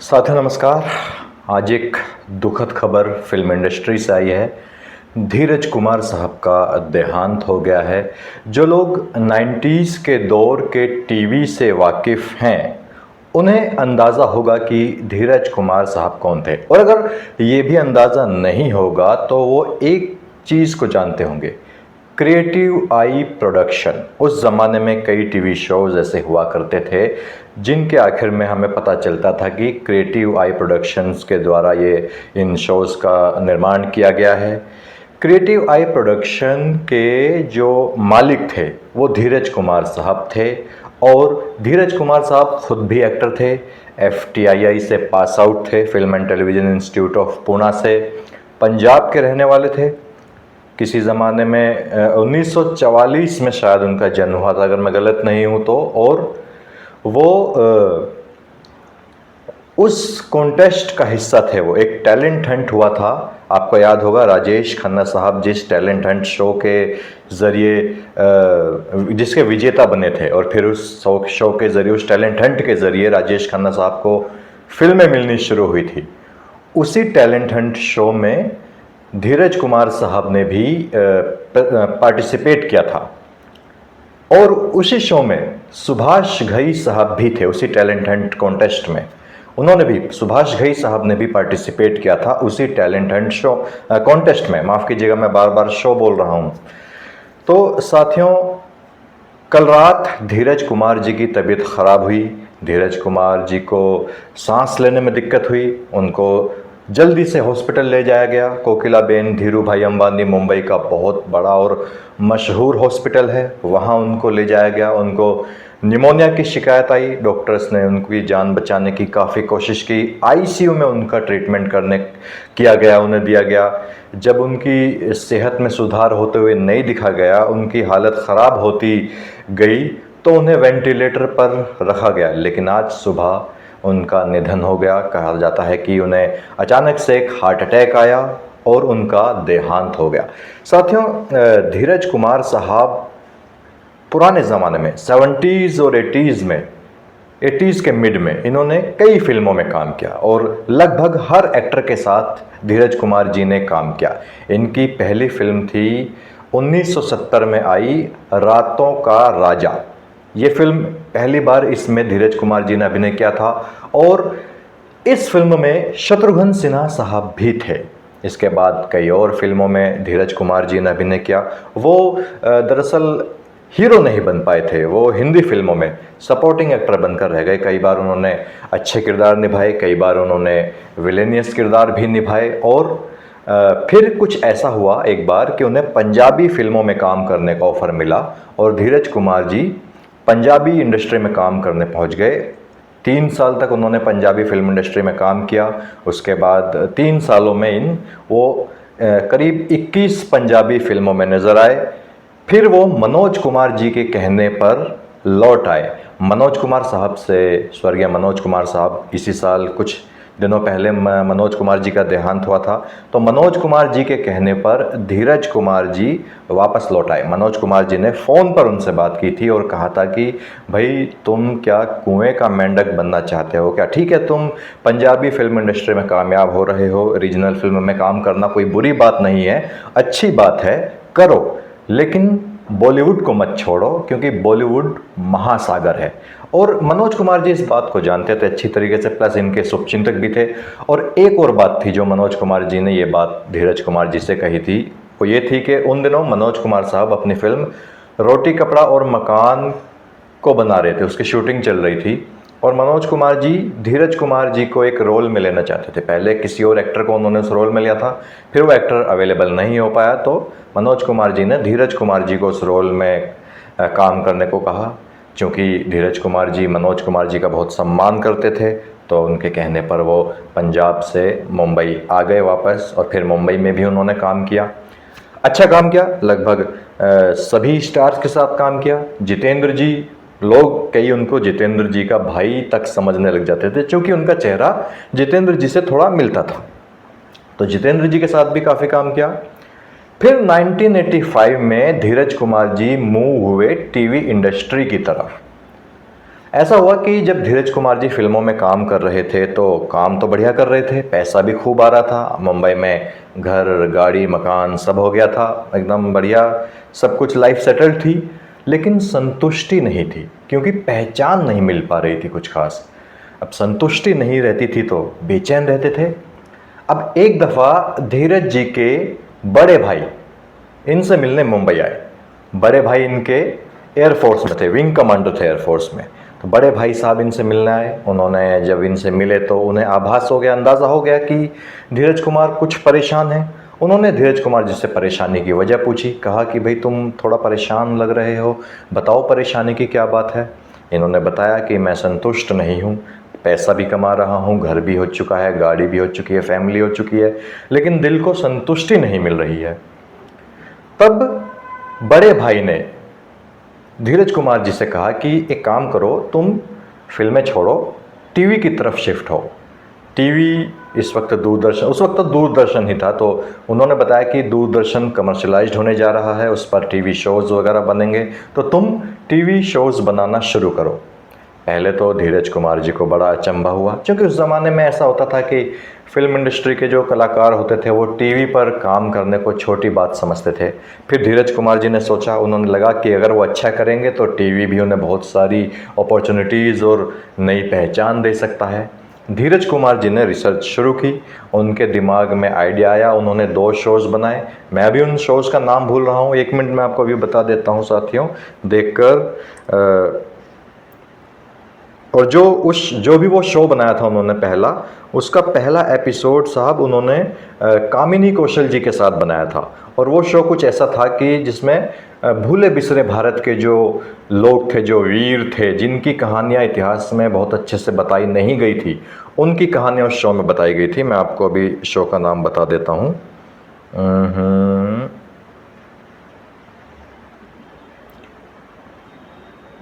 साथियों नमस्कार। आज एक दुखद खबर फिल्म इंडस्ट्री से आई है। धीरज कुमार साहब का देहांत हो गया है। जो लोग 90s के दौर के टीवी से वाकिफ़ हैं उन्हें अंदाज़ा होगा कि धीरज कुमार साहब कौन थे, और अगर ये भी अंदाज़ा नहीं होगा तो वो एक चीज़ को जानते होंगे, क्रिएटिव आई प्रोडक्शन। उस ज़माने में कई टीवी शोज़ ऐसे हुआ करते थे जिनके आखिर में हमें पता चलता था कि क्रिएटिव आई प्रोडक्शंस के द्वारा ये इन शोज़ का निर्माण किया गया है। क्रिएटिव आई प्रोडक्शन के जो मालिक थे वो धीरज कुमार साहब थे, और धीरज कुमार साहब खुद भी एक्टर थे। FTII से पास आउट थे, film and television institute of Poona से। पंजाब के रहने वाले थे। किसी ज़माने में 1944 में शायद उनका जन्म हुआ था, अगर मैं गलत नहीं हूँ तो। और वो उस कॉन्टेस्ट का हिस्सा थे। वो एक टैलेंट हंट हुआ था, आपको याद होगा, राजेश खन्ना साहब जिस टैलेंट हंट शो के ज़रिए जिसके विजेता बने थे, और फिर उस शो के ज़रिए, उस टैलेंट हंट के ज़रिए राजेश खन्ना साहब को फिल्में मिलनी शुरू हुई थी। उसी टैलेंट हंट शो में धीरज कुमार साहब ने भी पार्टिसिपेट किया था, और उसी शो में सुभाष घई साहब भी थे। उसी टैलेंट हंट कॉन्टेस्ट में उन्होंने भी, सुभाष घई साहब ने भी पार्टिसिपेट किया था उसी टैलेंट हंट शो कॉन्टेस्ट में। माफ़ कीजिएगा, मैं बार बार शो बोल रहा हूँ। तो साथियों, कल रात धीरज कुमार जी की तबीयत ख़राब हुई। धीरज कुमार जी को सांस लेने में दिक्कत हुई। उनको जल्दी से हॉस्पिटल ले जाया गया। कोकिलाबेन धीरू भाई अंबानी मुंबई का बहुत बड़ा और मशहूर हॉस्पिटल है, वहाँ उनको ले जाया गया। उनको निमोनिया की शिकायत आई। डॉक्टर्स ने उनकी जान बचाने की काफ़ी कोशिश की। ICU में उनका ट्रीटमेंट किया गया, उन्हें दिया गया। जब उनकी सेहत में सुधार होते हुए नहीं दिखा गया, उनकी हालत ख़राब होती गई, तो उन्हें वेंटिलेटर पर रखा गया। लेकिन आज सुबह उनका निधन हो गया। कहा जाता है कि उन्हें अचानक से एक हार्ट अटैक आया और उनका देहांत हो गया। साथियों, धीरज कुमार साहब पुराने ज़माने में 70s और 80s में, 80s के मिड में इन्होंने कई फिल्मों में काम किया, और लगभग हर एक्टर के साथ धीरज कुमार जी ने काम किया। इनकी पहली फिल्म थी 1970 में आई रातों का राजा। ये फिल्म पहली बार, इसमें धीरज कुमार जी ने अभिनय किया था, और इस फिल्म में शत्रुघ्न सिन्हा साहब भी थे। इसके बाद कई और फिल्मों में धीरज कुमार जी ने अभिनय किया। वो दरअसल हीरो नहीं बन पाए थे, वो हिंदी फिल्मों में सपोर्टिंग एक्टर बनकर रह गए। कई बार उन्होंने अच्छे किरदार निभाए, कई बार उन्होंने विलेनियस किरदार भी निभाए। और फिर कुछ ऐसा हुआ एक बार कि उन्हें पंजाबी फिल्मों में काम करने का ऑफ़र मिला, और धीरज कुमार जी पंजाबी इंडस्ट्री में काम करने पहुंच गए। 3 साल तक उन्होंने पंजाबी फिल्म इंडस्ट्री में काम किया। उसके बाद 3 सालों में वो करीब 21 पंजाबी फिल्मों में नज़र आए। फिर वो मनोज कुमार जी के कहने पर लौट आए। मनोज कुमार साहब से, स्वर्गीय मनोज कुमार साहब, इसी साल कुछ दिनों पहले मनोज कुमार जी का देहांत हुआ था। तो मनोज कुमार जी के कहने पर धीरज कुमार जी वापस लौट आए। मनोज कुमार जी ने फ़ोन पर उनसे बात की थी और कहा था कि भाई, तुम क्या कुएं का मेंढक बनना चाहते हो क्या? ठीक है, तुम पंजाबी फिल्म इंडस्ट्री में कामयाब हो रहे हो, रीजनल फिल्म में काम करना कोई बुरी बात नहीं है, अच्छी बात है, करो, लेकिन बॉलीवुड को मत छोड़ो, क्योंकि बॉलीवुड महासागर है। और मनोज कुमार जी इस बात को जानते थे अच्छी तरीके से, प्लस इनके शुभचिंतक भी थे। और एक और बात थी जो मनोज कुमार जी ने ये बात धीरज कुमार जी से कही थी, वो ये थी कि उन दिनों मनोज कुमार साहब अपनी फिल्म रोटी कपड़ा और मकान को बना रहे थे, उसकी शूटिंग चल रही थी, और मनोज कुमार जी धीरज कुमार जी को एक रोल में लेना चाहते थे। पहले किसी और एक्टर को उन्होंने उस रोल में लिया था, फिर वो एक्टर अवेलेबल नहीं हो पाया, तो मनोज कुमार जी ने धीरज कुमार जी को उस रोल में काम करने को कहा। क्योंकि धीरज कुमार जी मनोज कुमार जी का बहुत सम्मान करते थे, तो उनके कहने पर वो पंजाब से मुंबई आ गए वापस, और फिर मुंबई में भी उन्होंने काम किया, अच्छा काम किया। लगभग सभी स्टार्स के साथ काम किया। जितेंद्र जी, लोग कई उनको जितेंद्र जी का भाई तक समझने लग जाते थे, क्योंकि उनका चेहरा जितेंद्र जी से थोड़ा मिलता था। तो जितेंद्र जी के साथ भी काफ़ी काम किया। फिर 1985 में धीरज कुमार जी मूव हुए टीवी इंडस्ट्री की तरफ। ऐसा हुआ कि जब धीरज कुमार जी फिल्मों में काम कर रहे थे तो काम तो बढ़िया कर रहे थे, पैसा भी खूब आ रहा था, मुंबई में घर गाड़ी मकान सब हो गया था, एकदम बढ़िया, सब कुछ लाइफ सेटल्ड थी। लेकिन संतुष्टि नहीं थी, क्योंकि पहचान नहीं मिल पा रही थी कुछ खास। अब संतुष्टि नहीं रहती थी तो बेचैन रहते थे। अब एक दफ़ा धीरज जी के बड़े भाई इनसे मिलने मुंबई आए। बड़े भाई इनके एयरफोर्स में थे, विंग कमांडर थे एयरफोर्स में। तो बड़े भाई साहब इनसे मिलने आए। उन्होंने जब इनसे मिले तो उन्हें आभास हो गया, अंदाज़ा हो गया कि धीरज कुमार कुछ परेशान हैं। उन्होंने धीरज कुमार जी से परेशानी की वजह पूछी, कहा कि भाई तुम थोड़ा परेशान लग रहे हो, बताओ परेशानी की क्या बात है। इन्होंने बताया कि मैं संतुष्ट नहीं हूँ, पैसा भी कमा रहा हूँ, घर भी हो चुका है, गाड़ी भी हो चुकी है, फैमिली हो चुकी है, लेकिन दिल को संतुष्टि नहीं मिल रही है। तब बड़े भाई ने धीरज कुमार जी से कहा कि एक काम करो, तुम फिल्में छोड़ो, टीवी की तरफ शिफ्ट हो। टीवी इस वक्त दूरदर्शन, उस वक्त तो दूरदर्शन ही था, तो उन्होंने बताया कि दूरदर्शन कमर्शलाइज्ड होने जा रहा है, उस पर टीवी शोज़ वगैरह बनेंगे, तो तुम टीवी शोज़ बनाना शुरू करो। पहले तो धीरज कुमार जी को बड़ा अचंभा हुआ, क्योंकि उस ज़माने में ऐसा होता था कि फिल्म इंडस्ट्री के जो कलाकार होते थे वो टीवी पर काम करने को छोटी बात समझते थे। फिर धीरज कुमार जी ने सोचा, उन्होंने लगा कि अगर वो अच्छा करेंगे तो टीवी भी उन्हें बहुत सारी अपॉर्चुनिटीज़ और नई पहचान दे सकता है। धीरज कुमार जी ने रिसर्च शुरू की, उनके दिमाग में आइडिया आया, उन्होंने 2 शोज़ बनाए। मैं अभी उन शोज़ का नाम भूल रहा हूँ, 1 मिनट में आपको अभी बता देता हूँ साथियों, देखकर। और जो भी वो शो बनाया था उन्होंने पहला, उसका पहला एपिसोड साहब उन्होंने कामिनी कौशल जी के साथ बनाया था। और वो शो कुछ ऐसा था कि जिसमें भूले बिसरे भारत के जो लोग थे, जो वीर थे, जिनकी कहानियाँ इतिहास में बहुत अच्छे से बताई नहीं गई थी, उनकी कहानियाँ उस शो में बताई गई थी। मैं आपको अभी शो का नाम बता देता हूँ।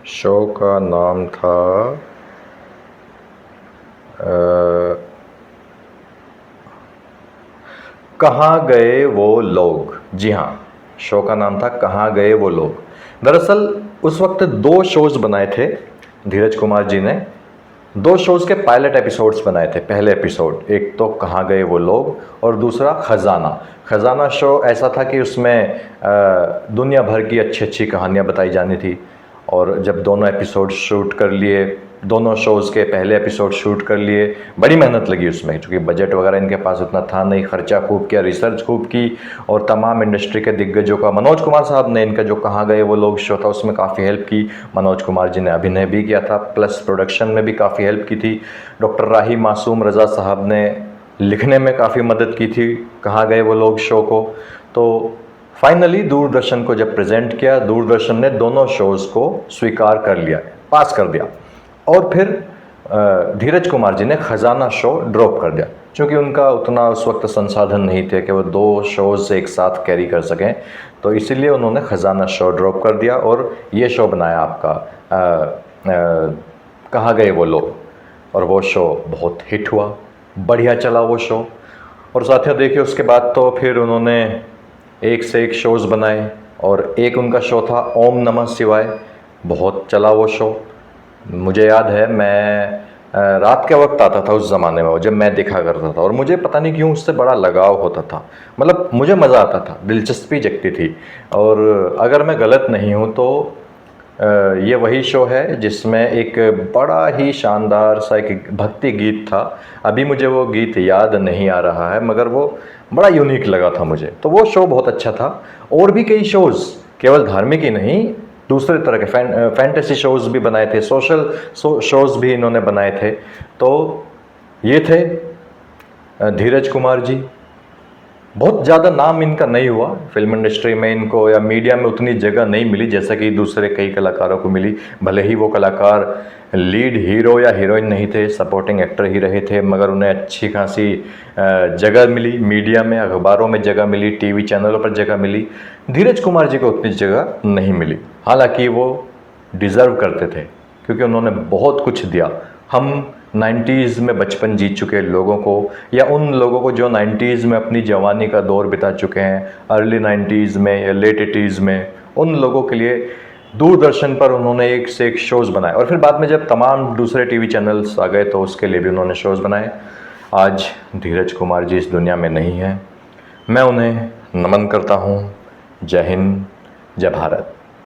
शो का नाम था कहाँ गए वो लोग। जी हाँ, शो का नाम था कहाँ गए वो लोग। दरअसल उस वक्त 2 शोज़ बनाए थे धीरज कुमार जी ने। 2 शोज़ के पायलट एपिसोड्स बनाए थे। पहले एपिसोड, एक तो कहाँ गए वो लोग और दूसरा खजाना। खजाना शो ऐसा था कि उसमें दुनिया भर की अच्छी अच्छी कहानियाँ बताई जानी थी। और जब दोनों एपिसोड शूट कर लिए, दोनों शोज़ के पहले एपिसोड शूट कर लिए, बड़ी मेहनत लगी उसमें, क्योंकि बजट वगैरह इनके पास उतना था नहीं, खर्चा खूब किया, रिसर्च खूब की। और तमाम इंडस्ट्री के दिग्गजों का, मनोज कुमार साहब ने इनका जो कहाँ गए वो लोग शो था उसमें काफ़ी हेल्प की। मनोज कुमार जी ने अभिनय भी किया था, प्लस प्रोडक्शन में भी काफ़ी हेल्प की थी। डॉक्टर राही मासूम रज़ा साहब ने लिखने में काफ़ी मदद की थी कहाँ गए वो लोग शो को। तो फाइनली दूरदर्शन को जब प्रेजेंट किया, दूरदर्शन ने दोनों शोज़ को स्वीकार कर लिया, पास कर दिया। और फिर धीरज कुमार जी ने खजाना शो ड्रॉप कर दिया, क्योंकि उनका उतना उस वक्त संसाधन नहीं थे कि वो 2 शोज़ एक साथ कैरी कर सकें। तो इसीलिए उन्होंने खजाना शो ड्रॉप कर दिया और ये शो बनाया आपका कहाँ गए वो लोग। और वो शो बहुत हिट हुआ, बढ़िया चला वो शो। और साथियों देखिए, उसके बाद तो फिर उन्होंने एक से एक शोज़ बनाए, और एक उनका शो था ओम नमः शिवाय, बहुत चला वो शो। मुझे याद है, मैं रात के वक्त आता था उस ज़माने में वो, जब मैं देखा करता था, और मुझे पता नहीं क्यों उससे बड़ा लगाव होता था। मतलब मुझे मज़ा आता था, दिलचस्पी जगती थी। और अगर मैं गलत नहीं हूँ तो ये वही शो है जिसमें एक बड़ा ही शानदार सा एक भक्ति गीत था। अभी मुझे वो गीत याद नहीं आ रहा है, मगर वो बड़ा यूनिक लगा था मुझे। तो वो शो बहुत अच्छा था। और भी कई शोज़, केवल धार्मिक ही नहीं, दूसरे तरह के फैंटेसी शोज़ भी बनाए थे, सोशल शोज़ भी इन्होंने बनाए थे। तो ये थे धीरज कुमार जी। बहुत ज़्यादा नाम इनका नहीं हुआ फिल्म इंडस्ट्री में, इनको या मीडिया में उतनी जगह नहीं मिली जैसा कि दूसरे कई कलाकारों को मिली। भले ही वो कलाकार लीड हीरो या हीरोइन नहीं थे, सपोर्टिंग एक्टर ही रहे थे, मगर उन्हें अच्छी खासी जगह मिली, मीडिया में, अखबारों में जगह मिली, टीवी चैनलों पर जगह मिली। धीरज कुमार जी को उतनी जगह नहीं मिली, हालांकि वो डिज़र्व करते थे, क्योंकि उन्होंने बहुत कुछ दिया। हम 90s में बचपन जीत चुके लोगों को, या उन लोगों को जो 90s में अपनी जवानी का दौर बिता चुके हैं, अर्ली 90s में या लेट 80s में, उन लोगों के लिए दूरदर्शन पर उन्होंने एक से एक शोज़ बनाए और फिर बाद में जब तमाम दूसरे टीवी चैनल्स आ गए तो उसके लिए भी उन्होंने शोज़ बनाए। आज धीरज कुमार जी इस दुनिया में नहीं हैं। मैं उन्हें नमन करता हूँ। जय हिंद, जय भारत।